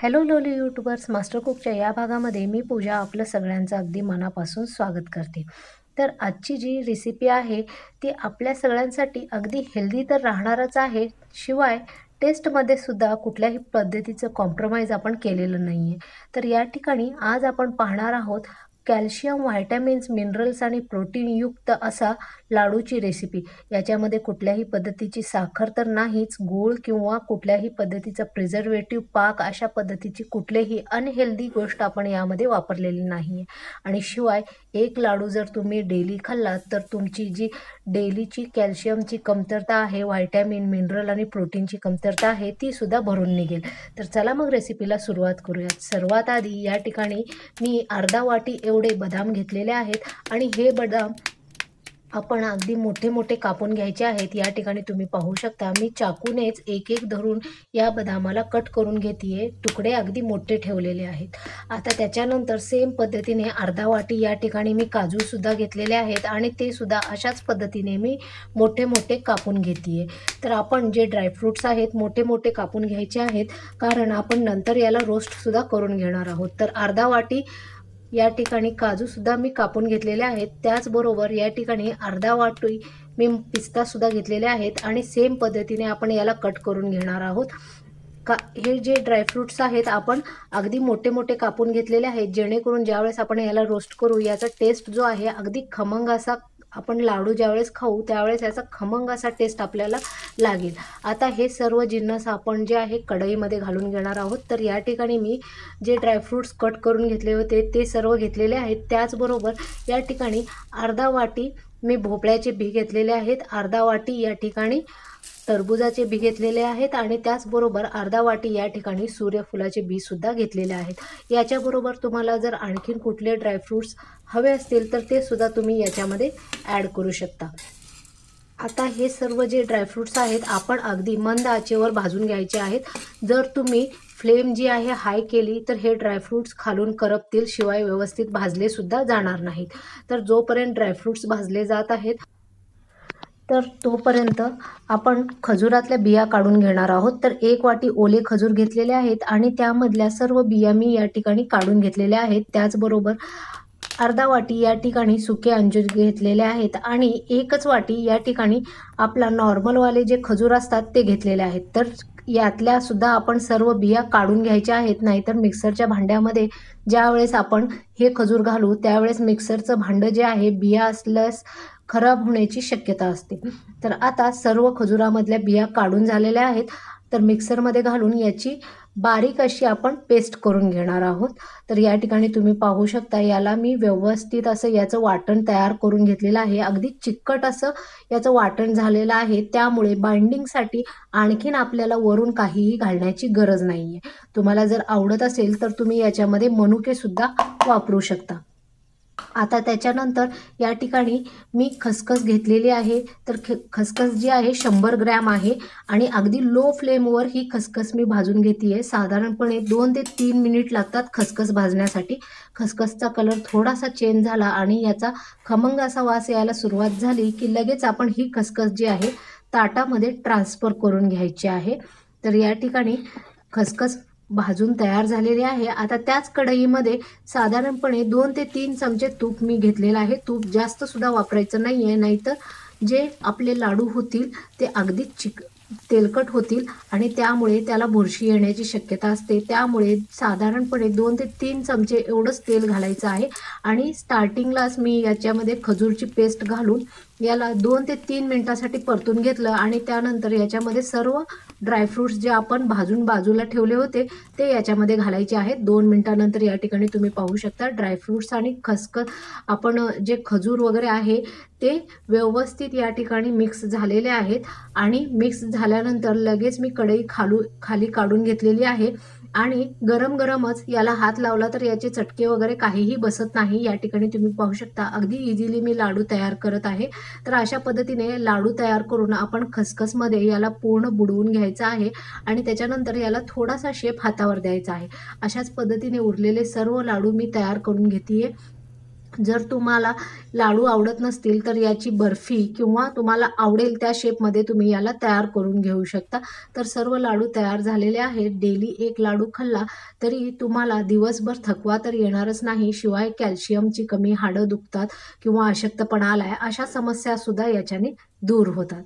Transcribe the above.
Hello लोली YouTubers, master कुकच्या या भागामध्ये मी पूजा आपलं सगळ्यांचं अगदी मनापासून स्वागत करते. तर आजची जी रेसिपी आहे ती आपल्या सगळ्यांसाठी अगदी हेल्दी तर राहणारच आहे, शिवाय टेस्टमध्ये सुद्धा कुठल्याही पद्धतीचं कॉम्प्रोमाइज आपण केलेलं नाही आहे. तर या ठिकाणी आज आपण पाहणार आहोत कॅल्शियम, व्हायटॅमिन्स, मिनरल्स आणि प्रोटीनयुक्त असा लाडूची रेसिपी. याच्यामध्ये कुठल्याही पद्धतीची साखर तर नाहीच, गूळ किंवा कुठल्याही पद्धतीचा प्रिझर्वेटिव्ह पाक अशा पद्धतीची कुठलीही अनहेल्दी गोष्ट आपण यामध्ये वापरलेली नाही आहे. आणि शिवाय एक लाडू जर तुम्ही डेली खाल्लात तर तुमची जी डेलीची कॅल्शियमची कमतरता आहे, व्हायटॅमिन, मिनरल आणि प्रोटीनची कमतरता आहे ती सुद्धा भरून निघेल. तर चला मग रेसिपीला सुरुवात करूयात. सर्वात आधी या ठिकाणी मी अर्धा वाटी एवढे बदाम घेतलेले आहेत आणि हे बदाम आपण अगदी मोठे मोठे कापून घ्यायचे आहेत. या ठिकाणी तुम्ही पाहू शकता मी चाकूनेच एक एक धरून या बदामाला कट करून घेते. तुकडे अगदी मोठे ठेवलेले आहेत. आता त्याच्यानंतर सेम पद्धतीने अर्धा वाटी या ठिकाणी मी काजू सुद्धा घेतलेले आहेत आणि ते सुद्धा अशाच पद्धतीने मी मोठे मोठे कापून घेते. तर आपण जे ड्रायफ्रूट्स आहेत मोठे मोठे कापून घ्यायचे आहेत, कारण आपण नंतर याला रोस्ट सुद्धा करून घेणार आहोत. तर अर्धा वाटी या ठिकाणी काजू सुद्धा मी कापून घेतलेले आहेत. त्याचबरोबर या ठिकाणी अर्धा वाटी मी पिस्ता सुद्धा घेतलेले आहेत आणि सेम पद्धतीने आपण याला कट करून घेणार आहोत. हे जे ड्रायफ्रूट्स आहेत आपण अगदी मोठे मोठे कापून घेतलेले आहेत, जेणेकरून ज्यावेळेस आपण याला रोस्ट करू याचा टेस्ट जो आहे अगदी खमंग असा, आपण लाडू ज्यावेळेस खाऊ त्यावेळेस याचा खमंग असा टेस्ट आपल्याला लागेल. आता हे सर्व जिन्नस आपण जे आहे कढईमध्ये घालून घेणार आहोत. तर या ठिकाणी मी जे ड्रायफ्रूट्स कट करून घेतले होते ते सर्व घेतलेले आहेत. त्याचबरोबर या ठिकाणी अर्धा वाटी मी भोपळ्याचे बी घेतलेले आहेत, अर्धा वाटी या ठिकाणी टरबुजाचे बी घेतलेले आहेत आणि त्याचबरोबर अर्धा वाटी या ठिकाणी सूर्यफुलाचे बी सुद्धा घेतलेले आहेत. याच्याबरोबर तुम्हाला जर आणखीन कुठले ड्रायफ्रूट्स हवे असतील तर ते सुद्धा तुम्ही याच्यामध्ये ॲड करू शकता. आता हे सर्व जे ड्रायफ्रूट्स आहेत आपण अगदी मंद आचेवर भाजून घ्यायचे आहेत. जर तुम्ही फ्लेम जी आहे हाय केली तर हे ड्रायफ्रूट्स खालून करपतील, शिवाय व्यवस्थित भाजले सुद्धा जाणार नाहीत. तर जोपर्यंत ड्रायफ्रूट्स भाजले जात आहेत तर तोपर्यंत आपण खजुरातल्या बिया काढून घेणार आहोत. तर एक वाटी ओले खजूर घेतलेले आहेत आणि त्यामधल्या सर्व बिया मी या ठिकाणी काढून घेतलेल्या आहेत. त्याचबरोबर अर्धा वाटी या ठिकाणी सुके अंजीर घेतलेले आहेत आणि एकच वाटी या ठिकाणी आपला नॉर्मलवाले जे खजूर असतात ते घेतलेले आहेत. तर यातल्या सुद्धा आपण सर्व बिया काढून घ्यायच्या आहेत, नाहीतर मिक्सरच्या भांड्यामध्ये ज्यावेळेस आपण हे खजूर घालू त्यावेळेस मिक्सरचं भांडं जे आहे बिया असल्यास खराब होण्याची शक्यता असते. तर आता सर्व खजुरामधल्या बिया काढून झालेल्या आहेत. तर मिक्सरमध्ये घालून याची बारीक अशी आपण पेस्ट करून घेणार आहोत. तर या ठिकाणी तुम्ही पाहू शकता याला मी व्यवस्थित असं याचं वाटण तयार करून घेतलेलं आहे. अगदी चिकट असं याचं वाटण झालेलं आहे, त्यामुळे बाइंडिंगसाठी आणखीन आपल्याला वरून काहीही घालण्याची गरज नाही आहे. तुम्हाला जर आवडत असेल तर तुम्ही याच्यामध्ये मनुके सुद्धा वापरू शकता. आता त्याच्यानंतर या ठिकाणी मी खसखस घेतलेली आहे. तर खसखस जी आहे 100 ग्रॅम आहे आणि अगदी लो फ्लेमवर ही खसखस मी भाजून घेते आहे. साधारणपणे 2 ते 3 मिनिट लागतात खसखस भाजण्यासाठी. खसखसचा कलर थोडासा चेंज झाला आणि याचा खमंग असा वास यायला सुरुवात झाली की लगेच आपण ही खसखस जी आहे ताटामध्ये ट्रान्सफर करून घ्यायची आहे. तर या ठिकाणी खसखस भाजून तयार झालेली आहे. आता त्याच कढईमध्ये साधारणपणे 2 ते 3 चमचे तूप मी घेतलेलं आहे. तूप जास्त सुद्धा वापरायचं नाही आहे, नाहीतर जे आपले लाडू होतील ते अगदी तेलकट होतील आणि त्यामुळे त्याला बुरशी येण्याची शक्यता असते. त्यामुळे साधारणपणे 2 ते 3 चमचे एवढंच तेल घालायचं आहे आणि स्टार्टिंगलाच मी याच्यामध्ये खजूरची पेस्ट घालून याला 2 ते 3 मिनिटासाठी परतून घेतलं आणि त्यानंतर याच्यामध्ये सर्व ड्रायफ्रूट्स जे आपण भाजून बाजूला ठेवले होते ते याच्यामध्ये घालायचे आहेत. 2 मिनिटानंतर या ठिकाणी तुम्ही पाहू शकता ड्रायफ्रूट्स आणि खसखस आपण जे खजूर वगैरे आहे ते व्यवस्थित या ठिकाणी मिक्स झालेले आहेत आणि मिक्स झाल्यानंतर लगेच मी कढई खाली काढून घेतलेली आहे आणि गरम गरमच याला हात लावला तर याचे चटके वगैरे काहीही बसत नाही. या ठिकाणी तुम्ही पाहू शकता अगदी इझिली मी लाडू तयार करत आहे. तर अशा पद्धतीने लाडू तयार करून आपण खसखसमध्ये याला पूर्ण बुडवून घ्यायचं आहे आणि त्याच्यानंतर याला थोडासा शेप हातावर द्यायचा आहे. अशाच पद्धतीने उरलेले सर्व लाडू मी तयार करून घेते. जर तुम्हाला लाडू आवडत नसतील तर याची बर्फी किंवा तुम्हाला आवडेल त्या शेपमध्ये तुम्ही याला तयार करून घेऊ शकता. तर सर्व लाडू तयार झालेले आहेत. डेली एक लाडू खाल्ला तरी तुम्हाला दिवसभर थकवा तर येणारच नाही, शिवाय कॅल्शियमची कमी, हाडं दुखतात किंवा अशक्तपणा आलाय अशा समस्यासुद्धा याच्याने दूर होतात.